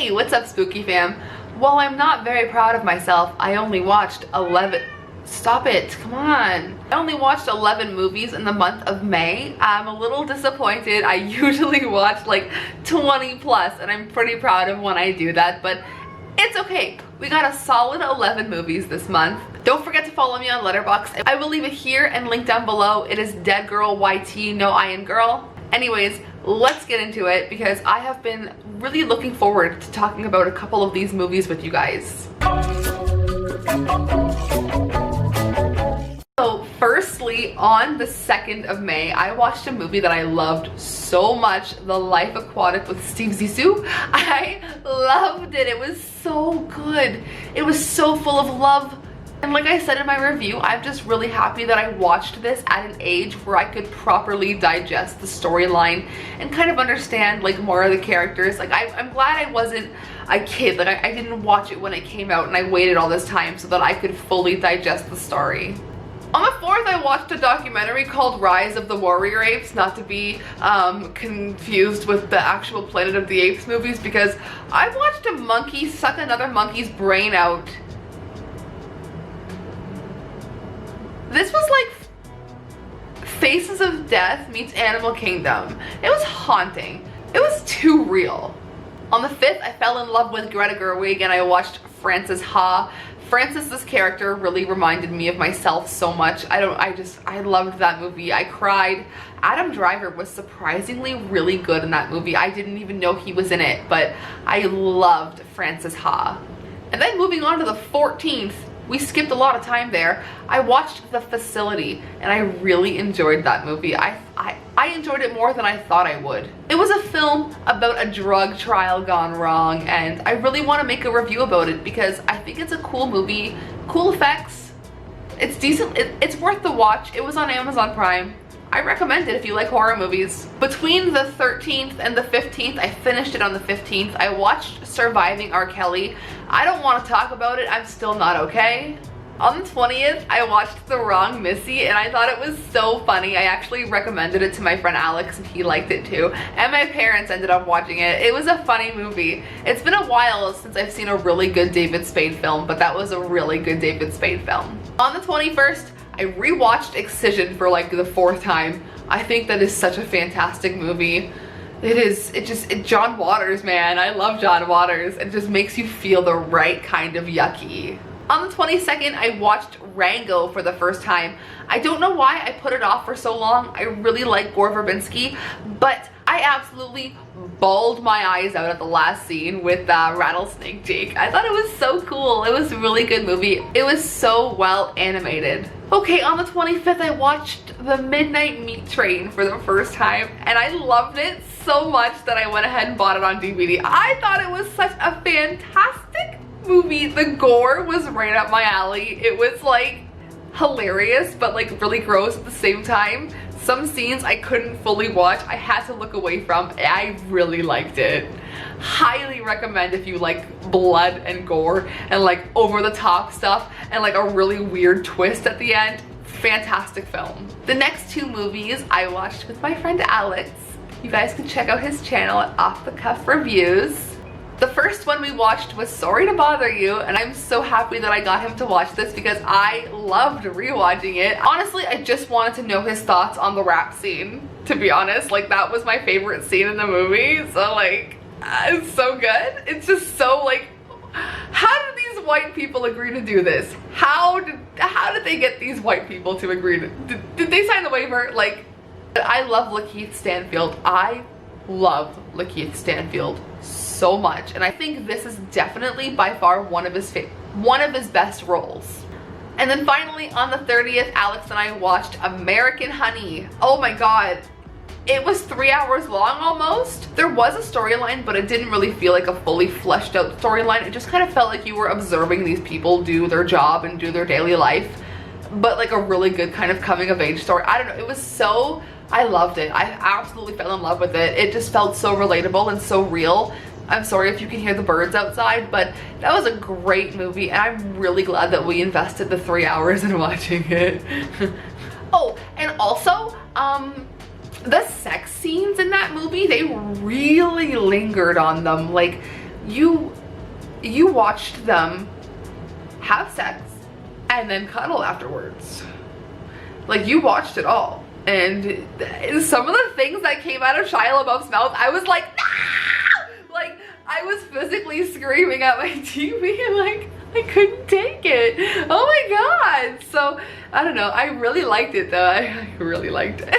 Hey, what's up, Spooky fam? While I'm not very proud of myself, I only watched 11... Stop it, come on. I only watched 11 movies in the month of May. I'm a little disappointed. I usually watch like 20 plus, and I'm pretty proud of when I do that, but it's okay. We got a solid 11 movies this month. Don't forget to follow me on Letterboxd. I will leave it here and link down below. It is deadgrlYT, no I in girl. Anyways, let's get into it because I have been really looking forward to talking about a couple of these movies with you guys. So firstly, on the 2nd of May, I watched a movie that I loved so much, The Life Aquatic with Steve Zissou. I loved it. It was so good. It was so full of love. And like I said in my review, I'm just really happy that I watched this at an age where I could properly digest the storyline and kind of understand like more of the characters. Like I'm glad I wasn't a kid. Like I didn't watch it when it came out and I waited all this time so that I could fully digest the story. On the 4th, I watched a documentary called Rise of the Warrior Apes, not to be confused with the actual Planet of the Apes movies, because I watched a monkey suck another monkey's brain out. This was like Faces of Death meets Animal Kingdom. It was haunting. It was too real. On the 5th, I fell in love with Greta Gerwig and I watched Frances Ha. Frances's character really reminded me of myself so much. I loved that movie. I cried. Adam Driver was surprisingly really good in that movie. I didn't even know he was in it, but I loved Frances Ha. And then moving on to the 14th, we skipped a lot of time there. I watched The Facility and I really enjoyed that movie. I enjoyed it more than I thought I would. It was a film about a drug trial gone wrong and I really want to make a review about it because I think it's a cool movie, cool effects. It's decent, it's worth the watch. It was on Amazon Prime. I recommend it if you like horror movies. Between the 13th and the 15th, I finished it on the 15th. I watched Surviving R. Kelly. I don't want to talk about it. I'm still not okay. On the 20th, I watched The Wrong Missy and I thought it was so funny. I actually recommended it to my friend Alex and he liked it too. And my parents ended up watching it. It was a funny movie. It's been a while since I've seen a really good David Spade film, but that was a really good David Spade film. On the 21st, I rewatched Excision for like the 4th time. I think that is such a fantastic movie. John Waters, man. I love John Waters. It just makes you feel the right kind of yucky. On the 22nd, I watched Rango for the first time. I don't know why I put it off for so long. I really like Gore Verbinski, but I absolutely bawled my eyes out at the last scene with Rattlesnake Jake. I thought it was so cool. It was a really good movie. It was so well animated. Okay, on the 25th, I watched The Midnight Meat Train for the first time, and I loved it so much that I went ahead and bought it on DVD. I thought it was such a fantastic movie. The gore was right up my alley. It was like hilarious, but like really gross at the same time. Some scenes I couldn't fully watch. I had to look away from. I really liked it. Highly recommend if you like blood and gore and like over the top stuff and like a really weird twist at the end. Fantastic film. The next 2 movies I watched with my friend Alex. You guys can check out his channel at Off the Cuff Reviews. The first one we watched was Sorry to Bother You, and I'm so happy that I got him to watch this because I loved rewatching it. Honestly, I just wanted to know his thoughts on the rap scene, to be honest. Like, that was my favorite scene in the movie, so like, it's so good. It's just so like, how did these white people agree to do this? How did they get these white people to agree to, did they sign the waiver? Like, I love Lakeith Stanfield. I love Lakeith Stanfield so much, and I think this is definitely by far one of his best roles. And then finally on the 30th, Alex and I watched American Honey. Oh my god, it was 3 hours long almost. There was a storyline, but it didn't really feel like a fully fleshed out storyline. It just kind of felt like you were observing these people do their job and do their daily life, but like a really good kind of coming of age story. I don't know, it was so, I loved it. I absolutely fell in love with it. It just felt so relatable and so real. I'm sorry if you can hear the birds outside, but that was a great movie and I'm really glad that we invested the 3 hours in watching it. Oh, and also, the sex scenes in that movie, they really lingered on them. Like, you watched them have sex and then cuddle afterwards. Like, you watched it all. And some of the things that came out of Shia LaBeouf's mouth, I was like, no! Like, I was physically screaming at my TV, like, I couldn't take it. Oh my god. So, I don't know. I really liked it though. I really liked it.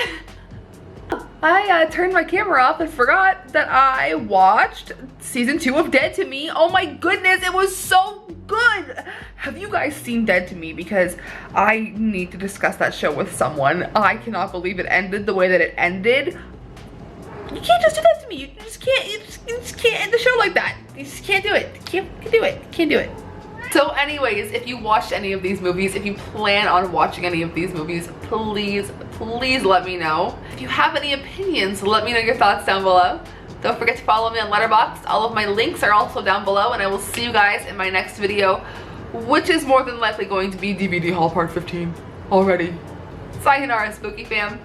I turned my camera off and forgot that I watched season 2 of Dead to Me. Oh my goodness, it was so good. Have you guys seen Dead to Me? Because I need to discuss that show with someone. I cannot believe it ended the way that it ended. You can't just do that to me. You just can't end the show like that. You just can't do it. Can't do it. Can't do it. So anyways, if you watched any of these movies, if you plan on watching any of these movies, please let me know. If you have any opinions, let me know your thoughts down below. Don't forget to follow me on Letterboxd. All of my links are also down below, and I will see you guys in my next video, which is more than likely going to be DVD haul part 15 already. Sayonara, Spooky fam.